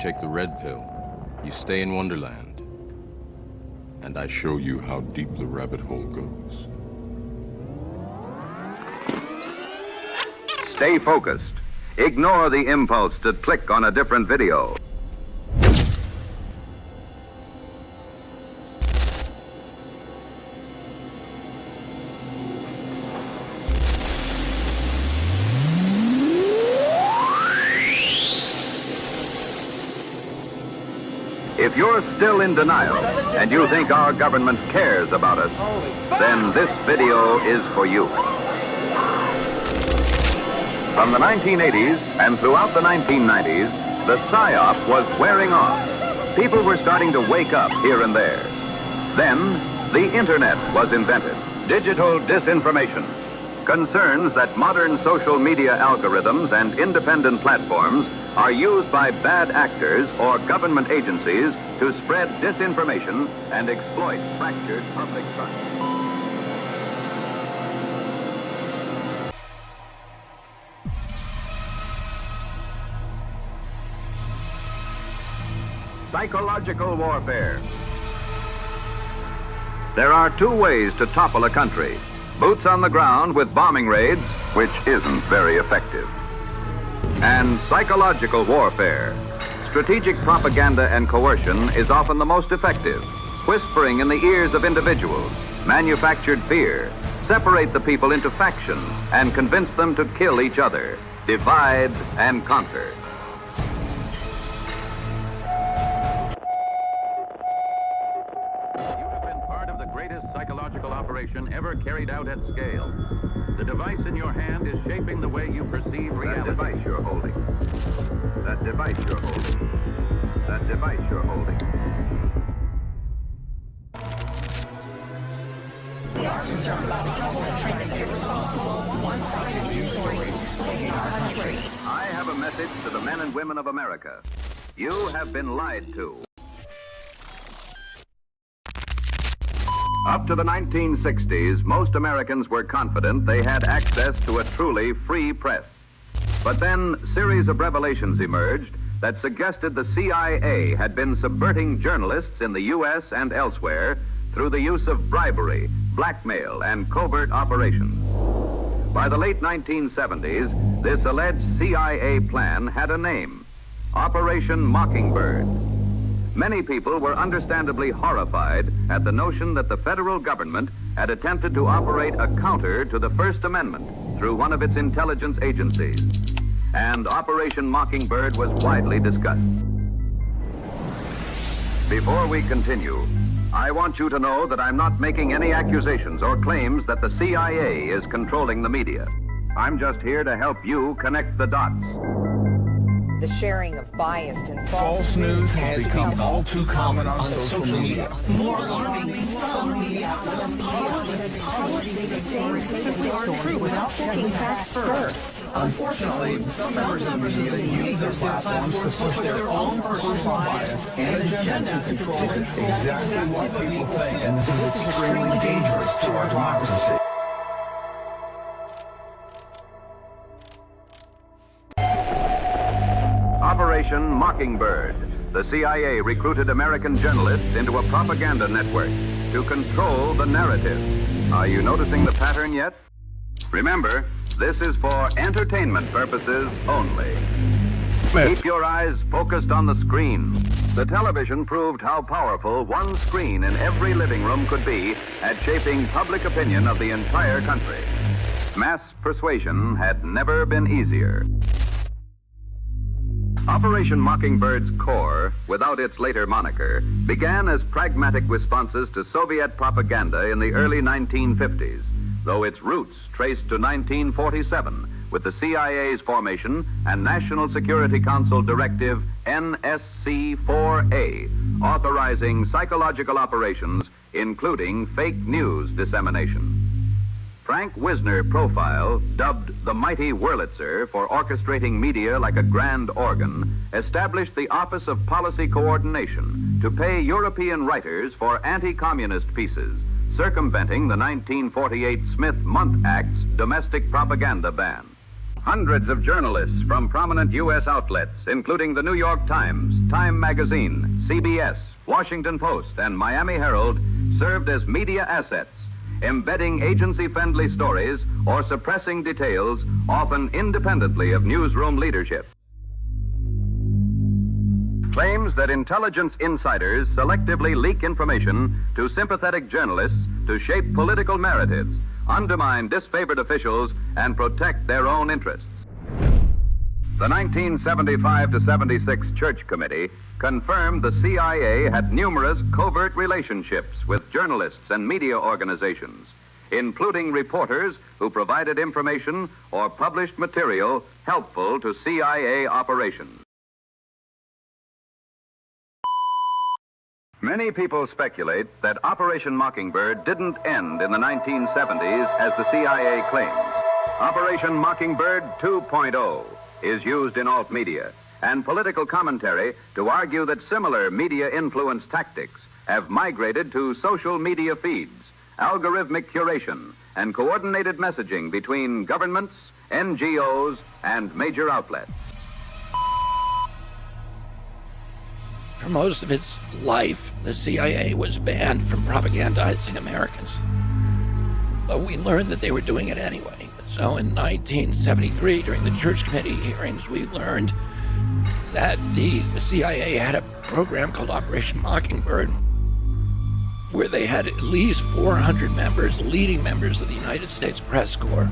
take the red pill, you stay in Wonderland. And I show you how deep the rabbit hole goes. Stay focused. Ignore the impulse to click on a different video. If you're still in denial and you think our government cares about us, then this video is for you. From the 1980s and throughout the 1990s, the Psyop was wearing off. People were starting to wake up here and there. Then, the internet was invented. Digital disinformation. Concerns that modern social media algorithms and independent platforms are used by bad actors or government agencies to spread disinformation and exploit fractured public trust. Psychological warfare. There are two ways to topple a country. Boots on the ground with bombing raids, which isn't very effective. And psychological warfare. Strategic propaganda and coercion is often the most effective. Whispering in the ears of individuals, manufactured fear, separate the people into factions and convince them to kill each other, divide and conquer. You have been part of the greatest psychological operation ever carried out at scale. The device in your hand is shaping the way you perceive reality. That device you're holding. That device you're holding. That device you're holding. We are concerned about the trouble and trend of irresponsible, one-sided news stories plaguing our country. I have a message to the men and women of America. You have been lied to. Up to the 1960s, most Americans were confident they had access to a truly free press. But then, series of revelations emerged that suggested the CIA had been subverting journalists in the U.S. and elsewhere through the use of bribery, blackmail, and covert operations. By the late 1970s, this alleged CIA plan had a name: Operation Mockingbird. Many people were understandably horrified at the notion that the federal government had attempted to operate a counter to the First Amendment through one of its intelligence agencies. And Operation Mockingbird was widely discussed. Before we continue, I want you to know that I'm not making any accusations or claims that the CIA is controlling the media. I'm just here to help you connect the dots. The sharing of biased and false news has become all too common on social media. More alarming, some media outlets publish things simply aren't true without checking facts first. Unfortunately, some members of the media use their platforms to push their own personal bias and agenda to control exactly what people think, and this is extremely dangerous to our democracy. Operation Mockingbird. The CIA recruited American journalists into a propaganda network to control the narrative. Are you noticing the pattern yet? Remember, this is for entertainment purposes only. Keep your eyes focused on the screen. The television proved how powerful one screen in every living room could be at shaping public opinion of the entire country. Mass persuasion had never been easier. Operation Mockingbird's core, without its later moniker, began as pragmatic responses to Soviet propaganda in the early 1950s, though its roots traced to 1947 with the CIA's formation and National Security Council Directive NSC-4A, authorizing psychological operations, including fake news dissemination. Frank Wisner Profile, dubbed the Mighty Wurlitzer for orchestrating media like a grand organ, established the Office of Policy Coordination to pay European writers for anti-communist pieces, circumventing the 1948 Smith-Mundt Act's domestic propaganda ban. Hundreds of journalists from prominent U.S. outlets, including the New York Times, Time Magazine, CBS, Washington Post, and Miami Herald, served as media assets, embedding agency-friendly stories or suppressing details, often independently of newsroom leadership. Claims that intelligence insiders selectively leak information to sympathetic journalists to shape political narratives, undermine disfavored officials, and protect their own interests. The 1975-76 Church Committee confirmed the CIA had numerous covert relationships with journalists and media organizations, including reporters who provided information or published material helpful to CIA operations. Many people speculate that Operation Mockingbird didn't end in the 1970s as the CIA claims. Operation Mockingbird 2.0 is used in alt media and political commentary to argue that similar media influence tactics have migrated to social media feeds, algorithmic curation, and coordinated messaging between governments, NGOs, and major outlets. For most of its life, the CIA was banned from propagandizing Americans. But we learned that they were doing it anyway. So in 1973, during the Church Committee hearings, we learned that the CIA had a program called Operation Mockingbird, where they had at least 400 members, leading members of the United States Press Corps,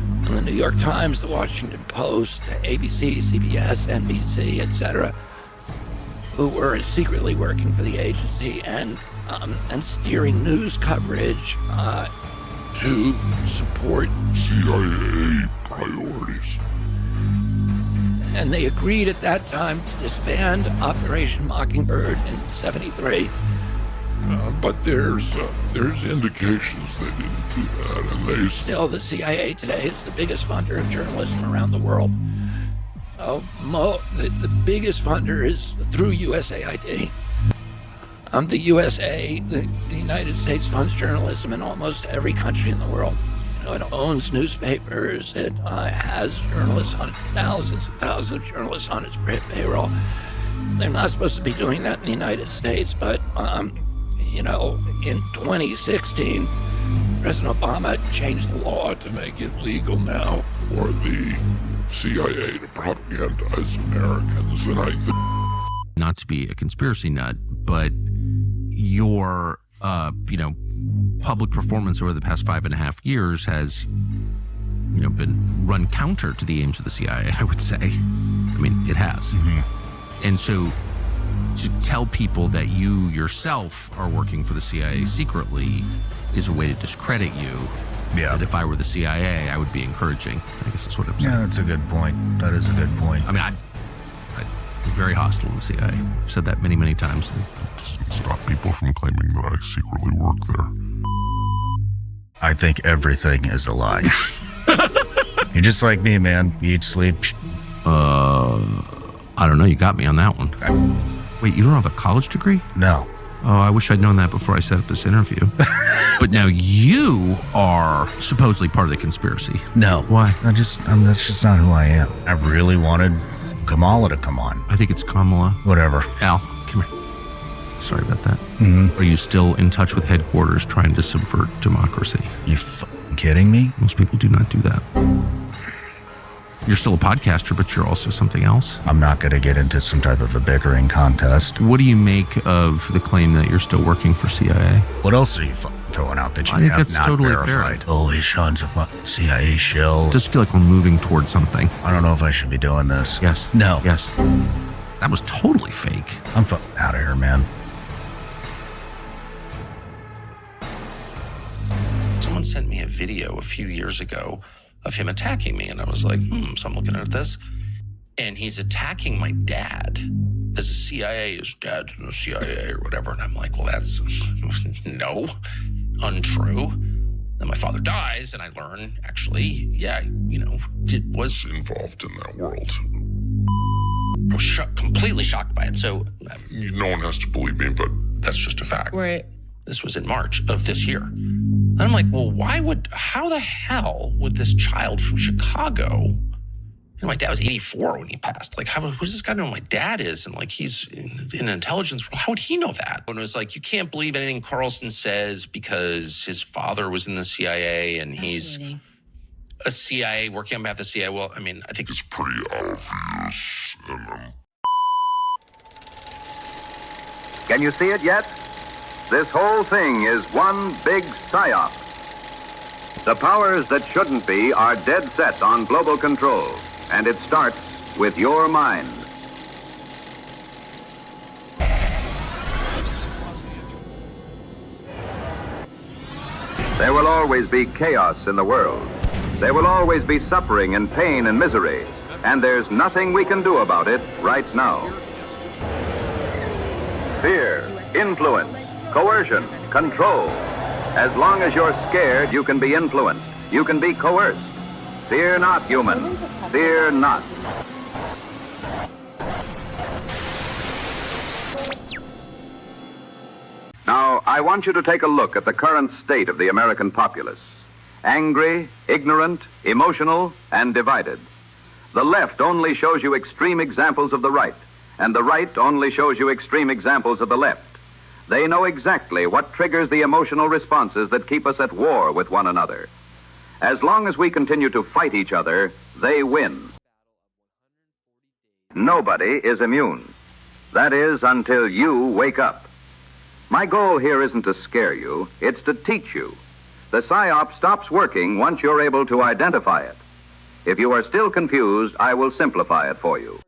and the New York Times, the Washington Post, ABC, CBS, NBC, etc., who were secretly working for the agency and steering news coverage to support CIA priorities. And they agreed at that time to disband Operation Mockingbird in '73. But there's indications they didn't do that, and they still, the CIA today is the biggest funder of journalism around the world. The biggest funder is through USAID. The USA, the United States, funds journalism in almost every country in the world. You know, it owns newspapers. It has journalists on it, thousands and thousands of journalists on its payroll. They're not supposed to be doing that in the United States, but in 2016, President Obama changed the law to make it legal now for the CIA to propagandize Americans, and I think, not to be a conspiracy nut, but your public performance over the past 5.5 years has been run counter to the aims of the CIA, I would say. I mean, it has. Mm-hmm. And so to tell people that you yourself are working for the CIA secretly is a way to discredit you. Yeah. That if I were the CIA, I would be encouraging. I guess that's what I'm saying. Yeah, that's a good point. That is a good point. I mean, I'm very hostile to the CIA. I've said that many, many times. Stop people from claiming that I secretly work there. I think everything is a lie. You're just like me, man. You eat, sleep. I don't know. You got me on that one. Wait, you don't have a college degree? No. Oh, I wish I'd known that before I set up this interview. But now you are supposedly part of the conspiracy. No. Why? That's just not who I am. I really wanted Kamala to come on. I think it's Kamala. Whatever. Al, come here. Sorry about that. Mm-hmm. Are you still in touch with headquarters trying to subvert democracy? You f***ing kidding me? Most people do not do that. You're still a podcaster, but you're also something else. I'm not going to get into some type of a bickering contest. What do you make of the claim that you're still working for CIA? What else are you throwing out that you I think have that's not totally verified? fair. Oh, Sean's a CIA shill. It does feel like we're moving towards something. I don't know if I should be doing this. Yes. No. Yes. That was totally fake. I'm fucking out of here, man. Someone sent me a video a few years ago of him attacking me, and I was like, so I'm looking at this, and he's attacking my dad as a CIA, his dad's in the CIA or whatever, and I'm like, well, that's no, untrue. Then my father dies, and I learn, actually, was involved in that world. I was completely shocked by it, so... No one has to believe me, but that's just a fact. Right. This was in March of this year. And I'm like, well, how the hell would this child from Chicago My dad was 84 when he passed. Like, who does this guy know who my dad is? And like, he's in intelligence. How would he know that? And it was like, you can't believe anything Carlson says because his father was in the CIA and he's a CIA, working on behalf of the CIA. Well, I mean, I think It's pretty obvious, and Can you see it yet? This whole thing is one big psyop. The powers that shouldn't be are dead set on global control, and it starts with your mind. There will always be chaos in the world. There will always be suffering and pain and misery, and there's nothing we can do about it right now. Fear, influence, coercion, control. As long as you're scared, you can be influenced. You can be coerced. Fear not, human. Fear not. Now, I want you to take a look at the current state of the American populace. Angry, ignorant, emotional, and divided. The left only shows you extreme examples of the right, and the right only shows you extreme examples of the left. They know exactly what triggers the emotional responses that keep us at war with one another. As long as we continue to fight each other, they win. Nobody is immune. That is, until you wake up. My goal here isn't to scare you, it's to teach you. The psyop stops working once you're able to identify it. If you are still confused, I will simplify it for you.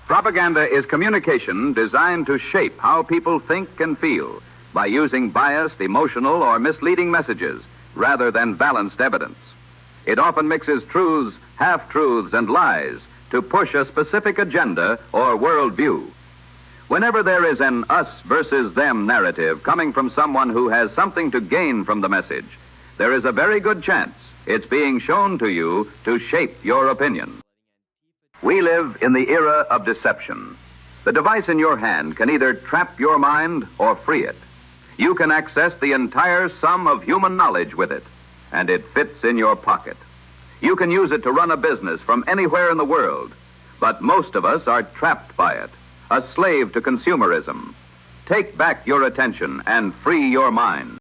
Propaganda is communication designed to shape how people think and feel by using biased, emotional, or misleading messages rather than balanced evidence. It often mixes truths, half-truths, and lies to push a specific agenda or worldview. Whenever there is an us versus them narrative coming from someone who has something to gain from the message, there is a very good chance it's being shown to you to shape your opinion. We live in the era of deception. The device in your hand can either trap your mind or free it. You can access the entire sum of human knowledge with it, and it fits in your pocket. You can use it to run a business from anywhere in the world, but most of us are trapped by it, a slave to consumerism. Take back your attention and free your mind.